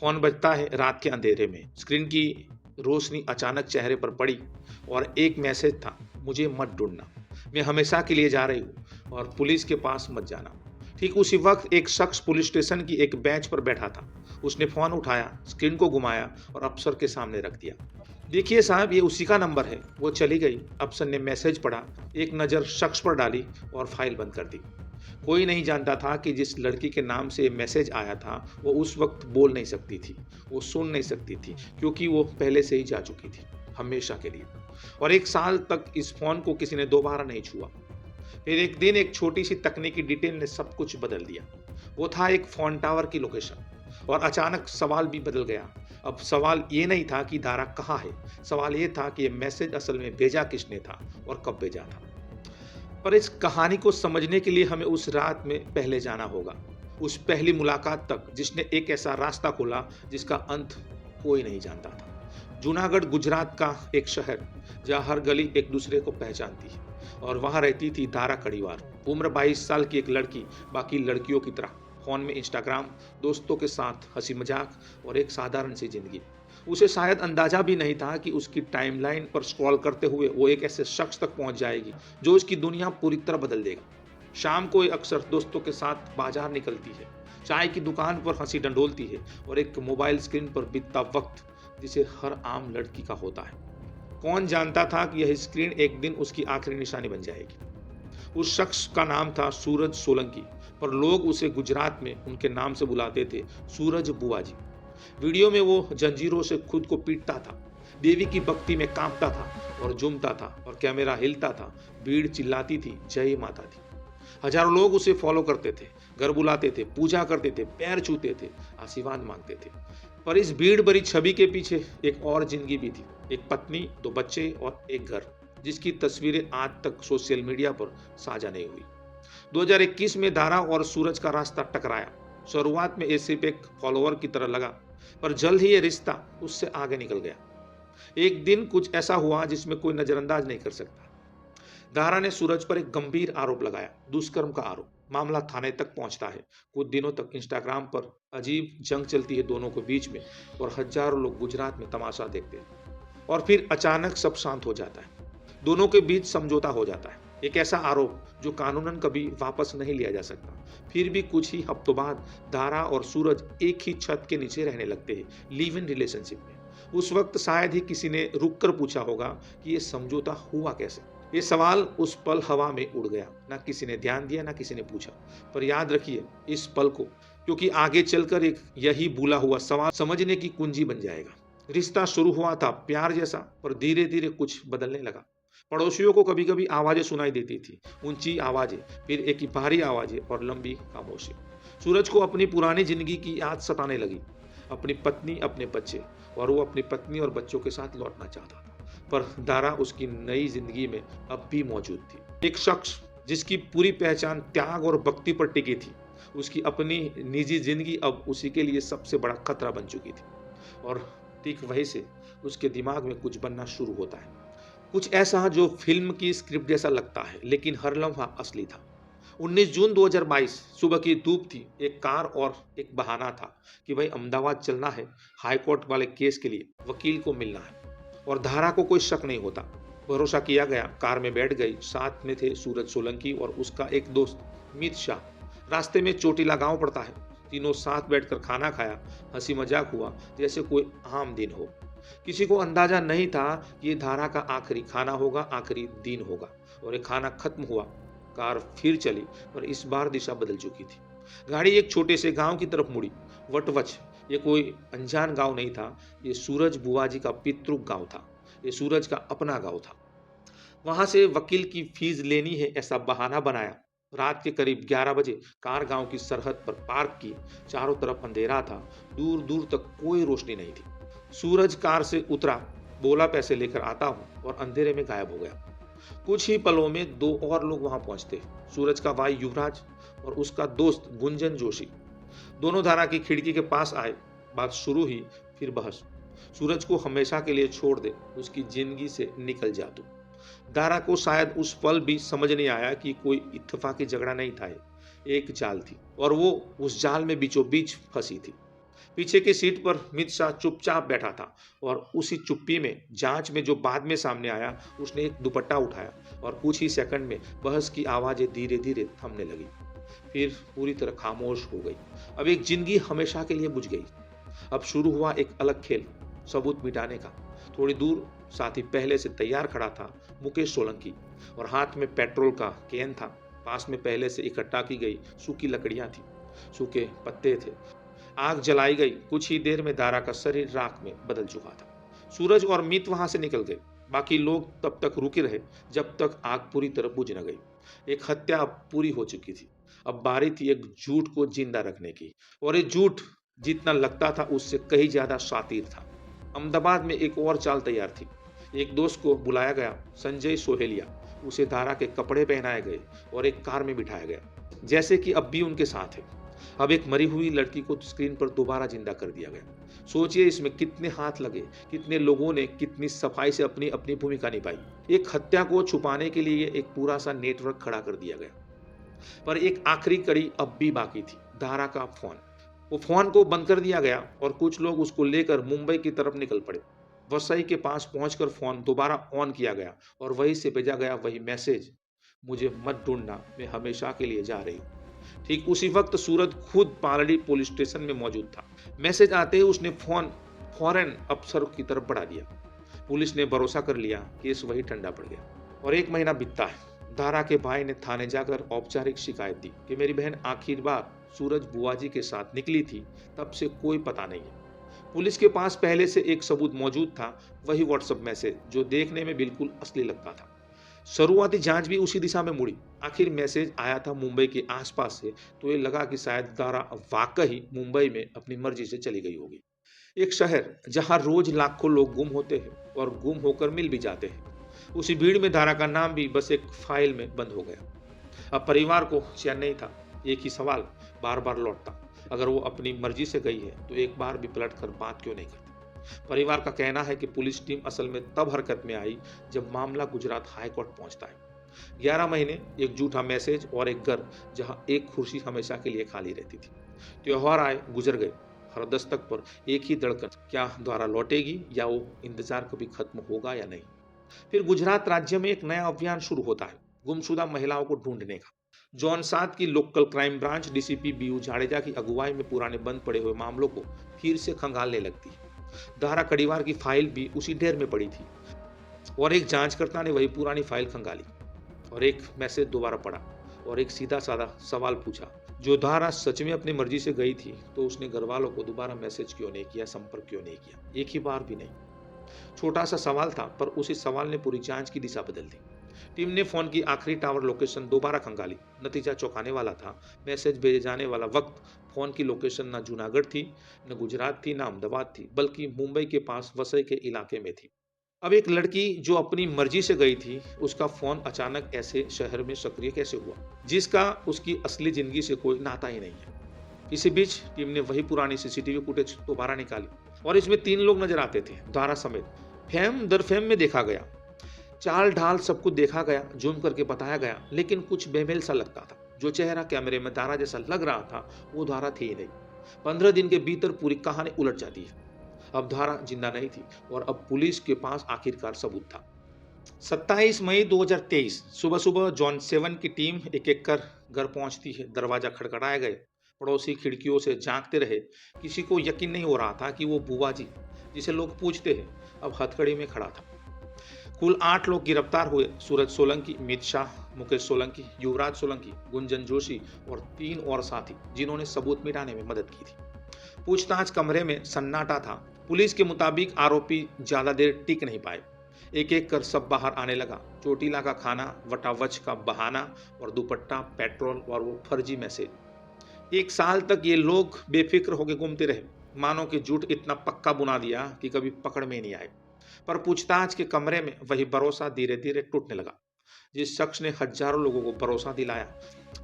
Phone बजता है रात के अंधेरे में। स्क्रीन की रोशनी अचानक चेहरे पर पड़ी और एक मैसेज था, मुझे मत ढूँढना, मैं हमेशा के लिए जा रही हूँ और पुलिस के पास मत जाना। ठीक उसी वक़्त एक शख्स पुलिस स्टेशन की एक बेंच पर बैठा था। उसने फ़ोन उठाया, स्क्रीन को घुमाया और अफ़सर के सामने रख दिया। देखिए साहब, ये उसी का नंबर है। वो चली गई। अफ़सर ने मैसेज पढ़ा, एक नज़र शख्स पर डाली और फ़ाइल बंद कर दी। कोई नहीं जानता था कि जिस लड़की के नाम से मैसेज आया था, वो उस वक़्त बोल नहीं सकती थी, वो सुन नहीं सकती थी, क्योंकि वो पहले से ही जा चुकी थी, हमेशा के लिए। और 1 साल तक इस फ़ोन को किसी ने दोबारा नहीं छुआ। फिर एक दिन एक छोटी-सी तकनीकी डिटेल ने सब कुछ बदल दिया। वो था एक फ़ोन टावर की लोकेशन और अचानक सवाल भी बदल गया। अब सवाल ये नहीं था कि दारा कहाँ है, सवाल ये था कि ये मैसेज असल में भेजा किसने था और कब भेजा था। पर इस कहानी को समझने के लिए हमें उस रात में पहले जाना होगा, उस पहली मुलाकात तक जिसने एक ऐसा रास्ता खोला जिसका अंत कोई नहीं जानता था। जूनागढ़ गुजरात का एक शहर जहाँ हर गली एक दूसरे को पहचानती है और वहाँ रहती थी दारा कड़ीवार। उम्र 22 साल की एक लड़की, बाकी लड़कियों की तरह फ़ोन में इंस्टाग्राम, दोस्तों के साथ हंसी मजाक और एक साधारण सी जिंदगी। उसे शायद अंदाजा भी नहीं था कि उसकी टाइमलाइन पर स्क्रॉल करते हुए वो एक ऐसे शख्स तक पहुंच जाएगी जो उसकी दुनिया पूरी तरह बदल देगा। शाम को ये अक्सर दोस्तों के साथ बाजार निकलती है, चाय की दुकान पर हंसी डंडोलती है और एक मोबाइल स्क्रीन पर बीतता वक्त जिसे हर आम लड़की का होता है। कौन जानता था कि यह स्क्रीन एक दिन उसकी आखिरी निशानी बन जाएगी। उस शख्स का नाम था सूरज सोलंकी, पर लोग उसे गुजरात में उनके नाम से बुलाते थे, सूरज बुआजी। वीडियो में वो जंजीरों से खुद को पीटता था, देवी की भक्ति में कांपता था और झूमता था और कैमरा हिलता था, भीड़ चिल्लाती थी, जय माता दी। हजारों लोग उसे फॉलो करते थे, घर बुलाते थे, पूजा करते थे, पैर छूते थे, आशीर्वाद मांगते थे। पर इस भीड़ भरी छवि के पीछे एक और जिंदगी भी थी, एक पत्नी, 2 बच्चे और एक घर, जिसकी तस्वीरें आज तक सोशल मीडिया पर साझा नहीं हुई। 2021 में दारा और सूरज का रास्ता टकराया। शुरुआत में ये सिर्फ एक फॉलोअर की तरह लगा, पर जल्द ही ये रिश्ता उससे आगे निकल गया। एक दिन कुछ ऐसा हुआ जिसमें कोई नजरअंदाज नहीं कर सकता। दारा ने सूरज पर एक गंभीर आरोप लगाया, दुष्कर्म का आरोप। मामला थाने तक पहुंचता है। कुछ दिनों तक इंस्टाग्राम पर अजीब जंग चलती है दोनों के बीच में और हजारों लोग गुजरात में तमाशा देखते हैं। और फिर अचानक सब शांत हो जाता है। दोनों के बीच समझौता हो जाता है, एक ऐसा आरोप जो कानूनन कभी वापस नहीं लिया जा सकता। फिर भी कुछ ही हफ्तों बाद दारा और सूरज एक ही छत के नीचे रहने लगते हैं, लिव इन रिलेशनशिप में। उस वक्त शायद ही किसी ने रुक कर पूछा होगा कि ये समझौता हुआ कैसे। ये सवाल उस पल हवा में उड़ गया, ना किसी ने ध्यान दिया, ना किसी ने पूछा। पर याद रखिए इस पल को, क्योंकि आगे चलकर एक यही भूला हुआ सवाल समझने की कुंजी बन जाएगा। रिश्ता शुरू हुआ था प्यार जैसा, पर धीरे धीरे कुछ बदलने लगा। पड़ोसियों को कभी कभी आवाजें सुनाई देती थी, ऊंची आवाजें, फिर एक ही भारी आवाजें और लंबी खामोशी। सूरज को अपनी पुरानी जिंदगी की याद सताने लगी, अपनी पत्नी, अपने बच्चे, और वो अपनी पत्नी और बच्चों के साथ लौटना चाहता था। पर दारा उसकी नई जिंदगी में अब भी मौजूद थी। एक शख्स जिसकी पूरी पहचान त्याग और भक्ति पर टिकी थी। उसकी अपनी निजी जिंदगी अब उसी के लिए सबसे बड़ा खतरा बन चुकी थी। और ठीक वही से उसके दिमाग में कुछ बनना शुरू होता है, कुछ ऐसा जो फिल्म की स्क्रिप्ट जैसा लगता है, लेकिन हर लम्हा असली था। 19 जून 2022 सुबह की धूप थी। एक कार और एक बहाना था कि भाई अहमदाबाद चलना है, हाईकोर्ट वाले केस के लिए वकील को मिलना है। और धारा को कोई शक नहीं होता। भरोसा किया गया, कार में बैठ गई। साथ में थे सूरज सोलंकी और उसका एक दोस्त मीत शाह। रास्ते में चोटीला गांव पड़ता है। तीनों साथ बैठकर खाना खाया, हंसी मजाक हुआ जैसे कोई आम दिन हो। किसी को अंदाजा नहीं था कि ये धारा का आखिरी खाना होगा, आखिरी दिन होगा। और ये खाना खत्म हुआ, कार फिर चली, पर इस बार दिशा बदल चुकी थी। गाड़ी एक छोटे से गांव की तरफ मुड़ी। वटवच, ये कोई अनजान गांव नहीं था, ये सूरज बुआजी का पितृ गांव था। ये सूरज का अपना गांव था। वहां से वकील की फीस लेनी है ऐसा बहाना बनाया। रात के करीब 11 बजे कार गांव की सरहद पर पार्क की। चारों तरफ अंधेरा था, दूर दूर तक कोई रोशनी नहीं थी। सूरज कार से उतरा, बोला पैसे लेकर आता हूं, और अंधेरे में गायब हो गया। कुछ ही पलों में 2 और लोग वहां पहुंचते, सूरज का भाई युवराज और उसका दोस्त गुंजन जोशी। दोनों धारा की खिड़की के पास आए। बात शुरू हुई, फिर बहस। सूरज को हमेशा के लिए छोड़ दे, उसकी जिंदगी से निकल जा तू। दारा को शायद उस पल भी समझ नहीं आया कि कोई इत्तेफाकी झगड़ा नहीं था, एक जाल थी और वो उस जाल में बीचों बीच फंसी थी। पीछे की सीट पर मित शाह चुपचाप बैठा था और उसी चुप्पी में जांच में जो बाद में सामने आया, उसने एक दुपट्टा उठाया और कुछ ही सेकंड में बहस की आवाजें धीरे धीरे थमने लगी, फिर पूरी तरह खामोश हो गई। अब एक जिंदगी हमेशा के लिए बुझ गई। अब शुरू हुआ एक अलग खेल, सबूत मिटाने का। थोड़ी दूर साथी पहले से तैयार खड़ा था, मुकेश सोलंकी, और हाथ में पेट्रोल का कैन था। पास में पहले से इकट्ठा की गई सूखी लकड़ियां थी, सूखे पत्ते थे। आग जलाई गई। कुछ ही देर में दारा का शरीर राख में बदल चुका था। सूरज और मीत वहां से निकल गए। बाकी लोग तब तक रुके रहे जब तक आग पूरी तरह बुझ न गई। एक हत्या अब पूरी हो चुकी थी। अब बारी थी एक झूठ को जिंदा रखने की, और ये झूठ जितना लगता था उससे कहीं ज्यादा शातिर था। अहमदाबाद में एक और चाल तैयार थी। एक दोस्त को बुलाया गया, संजय सोहेलिया। उसे दारा के कपड़े पहनाए गए और एक कार में बिठाया गया, जैसे कि अब भी उनके साथ है। अब एक मरी हुई लड़की को स्क्रीन पर दोबारा जिंदा कर दिया गया। सोचिए इसमें कितने हाथ लगे, कितने लोगों ने कितनी सफाई से अपनी अपनी भूमिका निभाई। एक हत्या को छुपाने के लिए एक पूरा सा नेटवर्क खड़ा कर दिया गया। पर एक आखिरी कड़ी अब भी बाकी थी, दारा का फोन। वो फोन को बंद कर दिया गया और कुछ लोग उसको लेकर मुंबई की तरफ निकल पड़े। वसई के पास पहुंचकर फोन दोबारा ऑन किया गया और वहीं से भेजा गया वही मैसेज, मुझे मत ढूंढना, मैं हमेशा के लिए जा रही हूँ। ठीक उसी वक्त सूरज खुद पालड़ी पुलिस स्टेशन में मौजूद था। मैसेज आते ही उसने फोन फौरन अफसर की तरफ बढ़ा दिया। पुलिस ने भरोसा कर लिया, केस वही ठंडा पड़ गया। और एक महीना बीतता है। दारा के भाई ने थाने जाकर औपचारिक शिकायत दी कि मेरी बहन आखिर बार सूरज बुआजी के साथ निकली थी, तब से कोई पता नहीं है। पुलिस के पास पहले से एक सबूत मौजूद था, वही व्हाट्सएप मैसेज जो देखने में बिल्कुल असली लगता था। शुरुआती जांच भी उसी दिशा में मुड़ी। आखिर मैसेज आया था मुंबई के आसपास से, तो ये लगा कि शायद दारा वाकई मुंबई में अपनी मर्जी से चली गई होगी। एक शहर जहां रोज लाखों लोग गुम होते हैं और गुम होकर मिल भी जाते हैं, उसी भीड़ में दारा का नाम भी बस एक फाइल में बंद हो गया। अब परिवार को चैन नहीं था। एक ही सवाल बार बार लौटता, अगर वो अपनी मर्जी से गई है तो एक बार भी पलट कर बात क्यों नहीं करती। परिवार का कहना है कि पुलिस टीम असल में तब हरकत में आई जब मामला गुजरात हाई कोर्ट पहुंचता है। 11 महीने, एक झूठा मैसेज और एक घर जहां एक कुर्सी हमेशा के लिए खाली रहती थी। त्योहार आए गुजर गए, हर दस्तक पर एक ही धड़कन, क्या द्वारा लौटेगी या वो इंतजार कभी खत्म होगा या नहीं। फिर गुजरात राज्य में एक नया अभियान शुरू होता है, गुमशुदा महिलाओं को ढूंढने का। जॉन सात की लोकल क्राइम ब्रांच डीसीपी बीयू जाडेजा की अगुवाई में पुराने बंद पड़े हुए मामलों को फिर से खंगालने लगती है। दारा कड़ीवार की फाइल भी उसी ढेर में पड़ी थी और एक जांचकर्ता ने वही पुरानी फाइल खंगाली और एक मैसेज दोबारा पढ़ा और एक सीधा साधा सवाल पूछा, जो दारा सच में अपनी मर्जी से गई थी तो उसने घर वालों को दोबारा मैसेज क्यों नहीं किया, संपर्क क्यों नहीं किया। एक ही बार भी नहीं। छोटा सा सवाल था, पर उसी सवाल ने पूरी जांच की दिशा बदल दी। टीम ने फोन की आखिरी टावर लोकेशन दोबारा खंगाली। नतीजा चौंकाने वाला था। मैसेज भेजे जाने वाला वक्त, फोन की लोकेशन न जूनागढ़ थी, न गुजरात थी, न अहमदाबाद थी, बल्कि मुंबई के पास वसई के इलाके में थी। अब एक लड़की जो अपनी मर्जी से गई थी, उसका फोन अचानक ऐसे शहर में सक्रिय कैसे हुआ, जिसका उसकी असली जिंदगी से कोई नाता ही नहीं है। इसी बीच टीम ने वही पुरानी सीसीटीवी फुटेज दोबारा निकाली और इसमें 3 लोग नजर आते थे, दारा समेत। फेम दर फेम में देखा गया, चाल ढाल सब कुछ देखा गया, जूम करके बताया गया, लेकिन कुछ बेमेल सा लगता था। जो चेहरा कैमरे में दारा जैसा लग रहा था, वो दारा थी ही नहीं। 15 दिन के भीतर पूरी कहानी उलट जाती है। अब दारा जिंदा नहीं थी और अब पुलिस के पास आखिरकार सबूत था। 27 मई 2023 सुबह सुबह जॉन 7 की टीम एक एक कर घर पहुंचती है। दरवाजा खड़खड़ाए गए, पड़ोसी खिड़कियों से झांकते रहे। किसी को यकीन नहीं हो रहा था कि वो बुआ जी, जिसे लोग पूछते हैं, अब हथकड़ी में खड़ा था। कुल 8 लोग गिरफ्तार हुए। सूरज सोलंकी, मित शाह, मुकेश सोलंकी, युवराज सोलंकी, गुंजन जोशी और 3 और साथी, जिन्होंने सबूत मिटाने में मदद की थी। पूछताछ कमरे में सन्नाटा था। पुलिस के मुताबिक आरोपी ज्यादा देर टिक नहीं पाए। एक एक कर सब बाहर आने लगा। चोटीला का खाना, वटावच का बहाना और दुपट्टा, पेट्रोल और वो फर्जी मैसेज। 1 साल तक ये लोग बेफिक्र होकर घूमते रहे, मानो कि झूठ इतना पक्का बुना दिया कि कभी पकड़ में नहीं आए। पर पूछताछ के कमरे में वही भरोसा धीरे धीरे टूटने लगा। जिस शख्स ने हजारों लोगों को भरोसा दिलाया,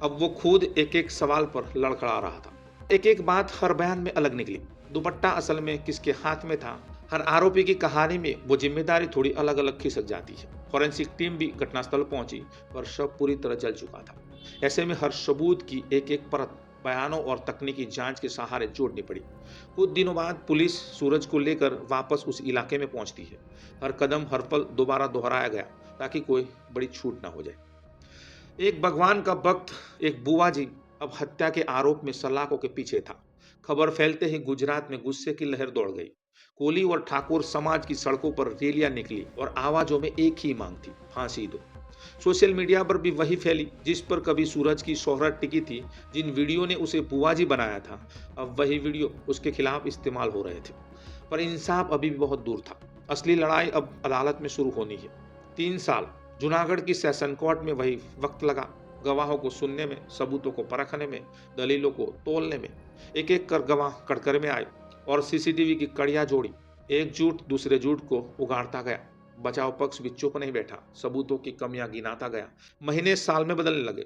अब वो खुद एक एक सवाल पर लड़खड़ा रहा था। एक एक बात हर बयान में अलग निकली। दुपट्टा असल में किसके हाथ में था, हर आरोपी की कहानी में वो जिम्मेदारी थोड़ी अलग अलग खिसक जाती है। फॉरेंसिक टीम भी घटनास्थल पहुंची, पर शव पूरी तरह जल चुका था। ऐसे में हर सबूत की एक एक परत बयानों और तकनीकी जांच के सहारे जोड़नी पड़ी। कुछ दिनों बाद पुलिस सूरज को लेकर वापस उस इलाके में पहुंचती है। हर कदम हर पल दोबारा दोहराया गया ताकि कोई बड़ी छूट ना हो जाए। एक भगवान का भक्त, एक बुआ जी, अब हत्या के आरोप में सलाखों के पीछे था। खबर फैलते ही गुजरात में गुस्से की लहर दौड़ गई। कोली और ठाकुर समाज की सड़कों पर रैलियां निकली और आवाजों में एक ही मांग थी, फांसी दो। सोशल मीडिया पर भी वही फैली जिस पर कभी सूरज की शोहरत टिकी थी। जिन वीडियो ने उसे बुआजी बनाया था, अब वही वीडियो उसके खिलाफ इस्तेमाल हो रहे थे। पर इंसाफ अभी भी बहुत दूर था। असली लड़ाई अब अदालत में शुरू होनी है। 3 साल जूनागढ़ की सेशन कोर्ट में वही वक्त लगा। गवाहों को सुनने में, सबूतों को परखने में, दलीलों को तोलने में। एक एक कर गवाह कड़कर में आए और सीसीटीवी की कड़ियां जोड़ी। एक झूठ दूसरे झूठ को उगाड़ता गया। बचाव पक्ष भी चुप नहीं बैठा, सबूतों की कमियां गिनाता गया। महीने साल में बदलने लगे।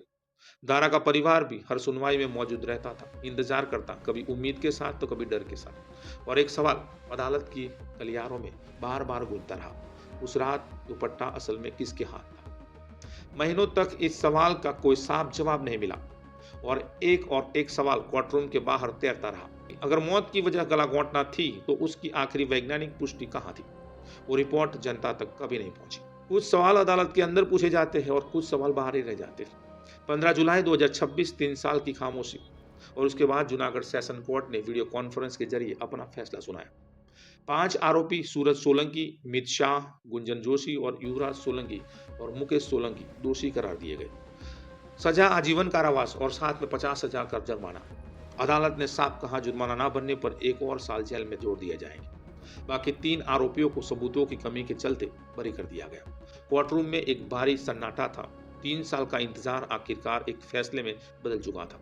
दारा का परिवार भी हर सुनवाई में मौजूद रहता था, इंतजार करता, कभी उम्मीद के साथ तो कभी डर के साथ। और एक सवाल अदालत की गलियारों में बार बार गूंजता रहा, उस रात दुपट्टा असल में किसके हाथ था? महीनों तक इस सवाल का कोई साफ जवाब नहीं मिला और एक सवाल कोर्टरूम के बाहर तैरता रहा। अगर मौत की वजह गला घोंटना थी तो उसकी आखिरी वैज्ञानिक पुष्टि कहाँ थी? वो रिपोर्ट जनता तक कभी नहीं पहुंची। कुछ सवाल अदालत के अंदर पूछे जाते हैं और कुछ सवाल बाहर ही रह जाते हैं। 15 जुलाई 2026, 3 साल की खामोशी और उसके बाद जूनागढ़ सेशन कोर्ट ने वीडियो कॉन्फ्रेंस के जरिए अपना फैसला सुनाया। 5 आरोपी सूरज सोलंकी, मित शाह, गुंजन जोशी और युवराज सोलंकी और मुकेश सोलंकी दोषी करार दिए गए। सजा आजीवन कारावास और साथ में 50,000 का जुर्माना। अदालत ने साफ कहा, जुर्माना न बनने पर 1 और साल जेल में जोड़ दिए जाएंगे। बाकी 3 आरोपियों को सबूतों की कमी के चलते बरी कर दिया गया। कोर्टरूम में एक भारी सन्नाटा था। 3 साल का इंतजार आखिरकार एक फैसले में बदल चुका था।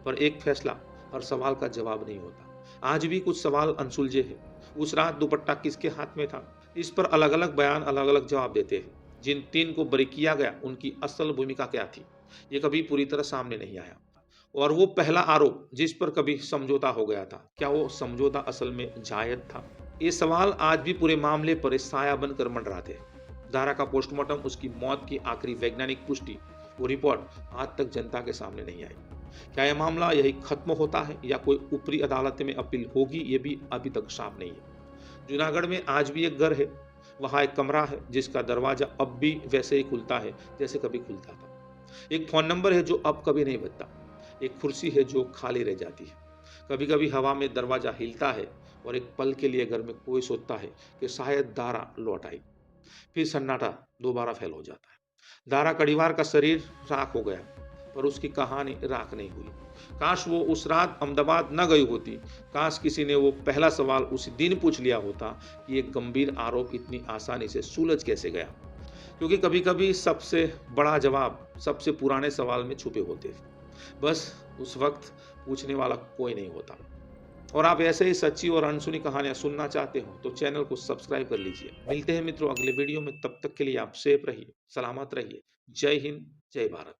पर एक फैसला हर सवाल का जवाब नहीं होता। आज भी कुछ सवाल अनसुलझे हैं। उस रात दुपट्टा किसके हाथ में था? इस पर अलग अलग बयान अलग अलग जवाब देते हैं। जिन 3 को बरी किया गया उनकी असल भूमिका क्या थी, ये कभी पूरी तरह सामने नहीं आया। और वो पहला आरोप जिस पर कभी समझौता हो गया था, क्या वो समझौता असल में जायज था? ये सवाल आज भी पूरे मामले पर एक साया बनकर मंडराते हैं। दारा का पोस्टमार्टम, उसकी मौत की आखिरी वैज्ञानिक पुष्टि, वो रिपोर्ट आज तक जनता के सामने नहीं आई। क्या यह मामला यही खत्म होता है या कोई ऊपरी अदालत में अपील होगी, ये भी अभी तक साफ नहीं है। जूनागढ़ में आज भी एक घर है, वहाँ एक कमरा है जिसका दरवाजा अब भी वैसे ही खुलता है जैसे कभी खुलता था। एक फोन नंबर है जो अब कभी नहीं बजता। एक कुर्सी है जो खाली रह जाती है। कभी कभी हवा में दरवाजा हिलता है और एक पल के लिए घर में कोई सोचता है कि शायद दारा लौट आई। फिर सन्नाटा दोबारा फैल हो जाता है। दारा कड़ीवार का शरीर राख हो गया, पर उसकी कहानी राख नहीं हुई। काश वो उस रात अहमदाबाद न गई होती। काश किसी ने वो पहला सवाल उसी दिन पूछ लिया होता कि एक गंभीर आरोप इतनी आसानी से सुलझ कैसे गया। क्योंकि कभी कभी सबसे बड़ा जवाब सबसे पुराने सवाल में छुपे होते हैं। बस उस वक्त पूछने वाला कोई नहीं होता। और आप ऐसे ही सच्ची और अनसुनी कहानियां सुनना चाहते हो तो चैनल को सब्सक्राइब कर लीजिए। मिलते हैं मित्रों अगले वीडियो में, तब तक के लिए आप सेफ रहिए, सलामत रहिए। जय हिंद, जय भारत।